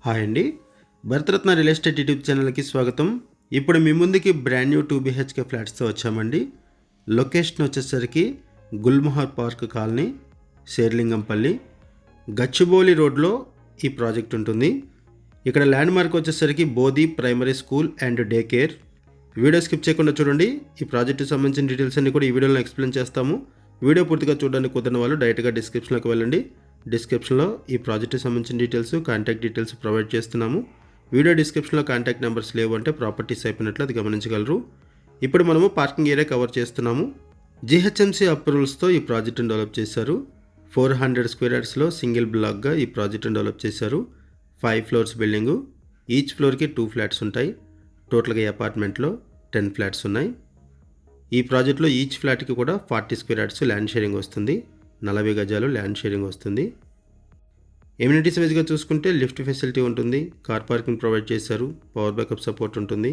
Hi అండి, Bharat Ratna real estate YouTube ఛానల్కి స్వాగతం. ఇప్పుడు మీ ముందుకి బ్రాండ్ న్యూ 2 BHK ఫ్లాట్స్తో వచ్చామండి. లొకేషన్ వచ్చేసరికి గుల్మోహర్ పార్క్ కాలనీ, శేర్లింగంపల్లి, గచ్చిబౌలి రోడ్లో ఈ ప్రాజెక్ట్ ఉంటుంది. ఇక్కడ ల్యాండ్ మార్క్ వచ్చేసరికి Bodhi primary school and day care. వీడియో స్కిప్ చేయకుండా చూడండి. ఈ ప్రాజెక్టుకి సంబంధించిన డీటెయిల్స్ అన్ని కూడా ఈ వీడియోలో ఎక్స్ప్లెయిన్ చేస్తాము. వీడియో పూర్తిగా చూడడానికి కుదిరిన వాళ్ళు డైరెక్ట్గా డిస్క్రిప్షన్లోకి వెళ్ళండి. డిస్క్రిప్షన్లో ఈ ప్రాజెక్ట్కి సంబంధించిన డీటెయిల్స్, కాంటాక్ట్ డీటెయిల్స్ ప్రొవైడ్ చేస్తున్నాము. వీడియో డిస్క్రిప్షన్లో కాంటాక్ట్ నెంబర్స్ లేవు అంటే ప్రాపర్టీస్ అయిపోయినట్లు అది గమనించగలరు. ఇప్పుడు మనము పార్కింగ్ ఏరియా కవర్ చేస్తున్నాము. జిహెచ్ఎంసీ అప్రూవల్స్తో ఈ ప్రాజెక్ట్ని డెవలప్ చేశారు. 400 స్క్వేర్ యార్డ్స్లో సింగిల్ బ్లాక్గా ఈ ప్రాజెక్ట్ని డెవలప్ చేశారు. 5 ఫ్లోర్స్ బిల్డింగు. ఈచ్ ఫ్లోర్కి 2 ఫ్లాట్స్ ఉంటాయి. టోటల్గా ఈ అపార్ట్మెంట్లో 10 ఫ్లాట్స్ ఉన్నాయి. ఈ ప్రాజెక్ట్లో ఈచ్ ఫ్లాట్కి కూడా 40 స్క్వేర్ యార్డ్స్ ల్యాండ్ షేరింగ్ వస్తుంది. 40 గజాలు ల్యాండ్ షేరింగ్ వస్తుంది. ఎమ్యూనిటీస్ వైజ్గా చూసుకుంటే లిఫ్ట్ ఫెసిలిటీ ఉంటుంది, కార్ పార్కింగ్ ప్రొవైడ్ చేశారు, పవర్ బ్యాకప్ సపోర్ట్ ఉంటుంది,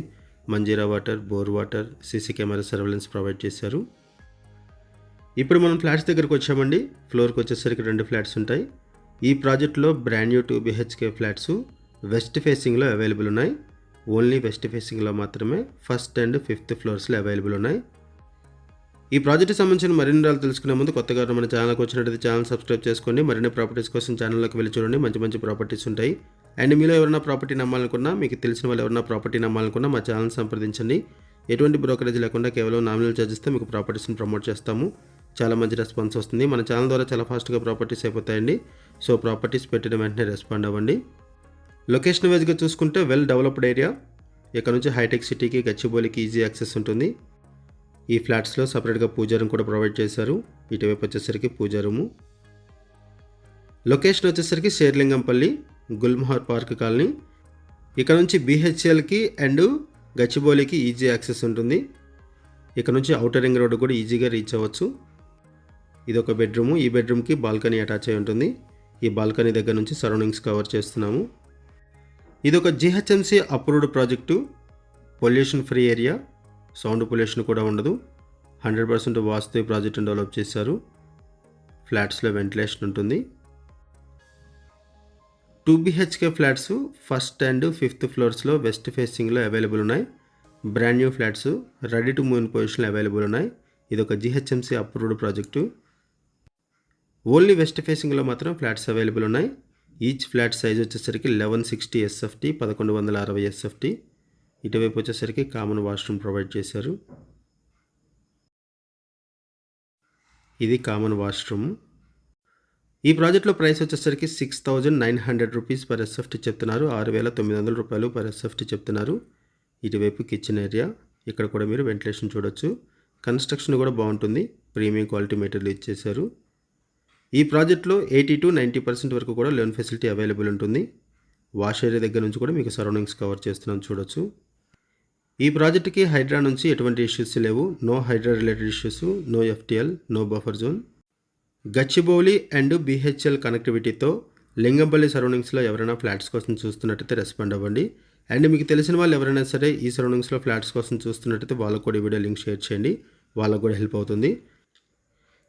Manjira water, bore water, CC camera surveillance provide చేశారు. ఇప్పుడు మనం ఫ్లాట్స్ దగ్గరకు వచ్చామండి. ఫ్లోర్కి వచ్చేసరికి 2 ఫ్లాట్స్ ఉంటాయి. ఈ ప్రాజెక్ట్లో brand new 2 BHK flats west ఫేసింగ్లో అవైలబుల్ ఉన్నాయి. ఓన్లీ వెస్ట్ ఫేసింగ్లో మాత్రమే ఫస్ట్ అండ్ 5th ఫ్లోర్స్లో అవైలబుల్ ఉన్నాయి. ఈ ప్రాజెక్ట్కి సంబంధించిన మరిన్ని వివరాలు తెలుసుకునే ముందు కొత్తగా మన ఛానల్కి వచ్చినట్లయితే ఛానల్ సబ్స్క్రైబ్ చేసుకోండి. మరిన్ని ప్రాపర్టీస్ కోసం ఛానల్లోకి వెళ్ళి చూడండి. మంచి ప్రాపర్టీస్ ఉంటాయి. అండ్ మీలో ఎవరైనా ప్రాపర్టీ నమ్మాలనుకున్నా, మీకు తెలిసిన వాళ్ళు ఎవరైనా ప్రాపర్టీ నమ్మాలనుకున్నా మా ఛానల్ సంప్రదించండి. ఎటువంటి బ్రోకరేజ్ లేకుండా కేవలం నామినల్ ఛార్జెస్తో మీకు ప్రాపర్టీస్ని ప్రమోట్ చేస్తాము. చాలా మంచి రెస్పాన్స్ వస్తుంది. మన ఛానల్ ద్వారా చాలా ఫాస్ట్గా ప్రాపర్టీస్ అయిపోతాయండి. సో ప్రాపర్టీస్ పెట్టిన వెంటనే రెస్పాండ్ అవ్వండి. లొకేషన్ వైజ్గా చూసుకుంటే వెల్ డెవలప్డ్ ఏరియా. ఇక్కడ నుంచి హైటెక్ సిటీకి, గచ్చిబౌలికి ఈజీ యాక్సెస్ ఉంటుంది. ఈ ఫ్లాట్స్లో సపరేట్గా పూజా రూమ్ కూడా ప్రొవైడ్ చేశారు. ఇటువైపు వచ్చేసరికి పూజా రూము. లొకేషన్ వచ్చేసరికి శేర్లింగంపల్లి, గుల్మోహర్ పార్క్ కాలనీ. ఇక్కడ నుంచి BHLకి అండ్ గచ్చిబౌలికి ఈజీ యాక్సెస్ ఉంటుంది. ఇక్కడ నుంచి ఔటర్ రింగ్ రోడ్డు కూడా ఈజీగా రీచ్ అవ్వచ్చు. ఇది ఒక బెడ్రూము. ఈ బెడ్రూమ్కి బాల్కనీ అటాచ్ అయి ఉంటుంది. ఈ బాల్కనీ దగ్గర నుంచి సరౌండింగ్స్ కవర్ చేస్తున్నాము. ఇది ఒక GHMC approved project. Pollution free area, sound pollution కూడా ఉండదు. 100% వాస్తు ఈ ప్రాజెక్ట్ని డెవలప్ చేశారు. ఫ్లాట్స్లో వెంటిలేషన్ ఉంటుంది. 2 BHK flats first and 5th ఫ్లోర్స్లో వెస్ట్ ఫేసింగ్లో అవైలబుల్ ఉన్నాయి. Brand new flats ready to move in పొజిషన్లో అవైలబుల్ ఉన్నాయి. ఇది ఒక GHMC approved project. Only west ఫేసింగ్లో మాత్రం ఫ్లాట్స్ అవైలబుల్ ఉన్నాయి. ఈచ్ ఫ్లాట్ సైజ్ వచ్చేసరికి 1160 SFT, 1160 SFT. ఇటువైపు వచ్చేసరికి కామన్ వాష్రూమ్ ప్రొవైడ్ చేశారు. ఇది కామన్ వాష్రూమ్. ఈ ప్రాజెక్ట్లో ప్రైస్ వచ్చేసరికి 6900 రూపీస్ పర్ SFT చెప్తున్నారు. 6900 రూపాయలు పర్ SFT చెప్తున్నారు. ఇటువైపు కిచెన్ ఏరియా. ఇక్కడ కూడా మీరు వెంటిలేషన్ చూడొచ్చు. కన్స్ట్రక్షన్ కూడా బాగుంటుంది. ప్రీమియం క్వాలిటీ మెటీరియల్ ఇచ్చేశారు. ఈ ప్రాజెక్ట్లో 80 to 90% వరకు కూడా లోన్ ఫెసిలిటీ అవైలబుల్ ఉంటుంది. వాష్ ఏరియా దగ్గర నుంచి కూడా మీకు సరౌండింగ్స్ కవర్ చేస్తున్నాం చూడొచ్చు. ఈ ప్రాజెక్ట్కి హైడ్రా నుంచి ఎటువంటి ఇష్యూస్ లేవు. No Hydra related issues, no FTL, no buffer zone. Gachibowli and BHL కనెక్టివిటీతో లింగంపల్లి సరౌండింగ్స్లో ఎవరైనా ఫ్లాట్స్ కోసం చూస్తున్నట్టయితే రెస్పాండ్ అవ్వండి. అండ్ మీకు తెలిసిన వాళ్ళు ఎవరైనా సరే ఈ సరౌండింగ్స్లో ఫ్లాట్స్ కోసం చూస్తున్నట్టయితే వాళ్ళకు కూడా వీడియో లింక్ షేర్ చేయండి. వాళ్ళకు కూడా హెల్ప్ అవుతుంది.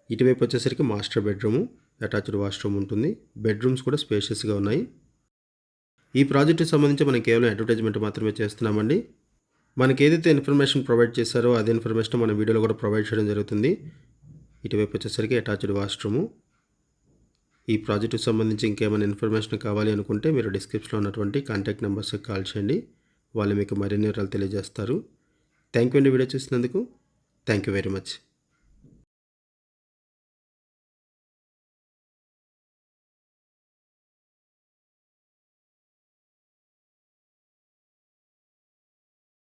ఇటువైపు వచ్చేసరికి మాస్టర్ బెడ్రూము, అటాచ్డ్ వాష్రూమ్ ఉంటుంది. బెడ్రూమ్స్ కూడా స్పేషియస్గా ఉన్నాయి. ఈ ప్రాజెక్టుకి సంబంధించి మనం కేవలం అడ్వర్టైజ్మెంట్ మాత్రమే చేస్తున్నామండి. మనకి ఏదైతే ఇన్ఫర్మేషన్ ప్రొవైడ్ చేశారో అదే ఇన్ఫర్మేషన్ మన వీడియోలో కూడా ప్రొవైడ్ చేయడం జరుగుతుంది. ఇటువైపు వచ్చేసరికి అటాచ్డ్ వాష్రూము. ఈ ప్రాజెక్టుకి సంబంధించి ఇంకేమైనా ఇన్ఫర్మేషన్ కావాలి అనుకుంటే మీరు డిస్క్రిప్షన్లో ఉన్నటువంటి కాంటాక్ట్ నెంబర్స్కి కాల్ చేయండి. వాళ్ళు మీకు మరిన్ని వివరాలు తెలియజేస్తారు. థ్యాంక్ యూ అండి వీడియో చూసినందుకు. Thank you very much.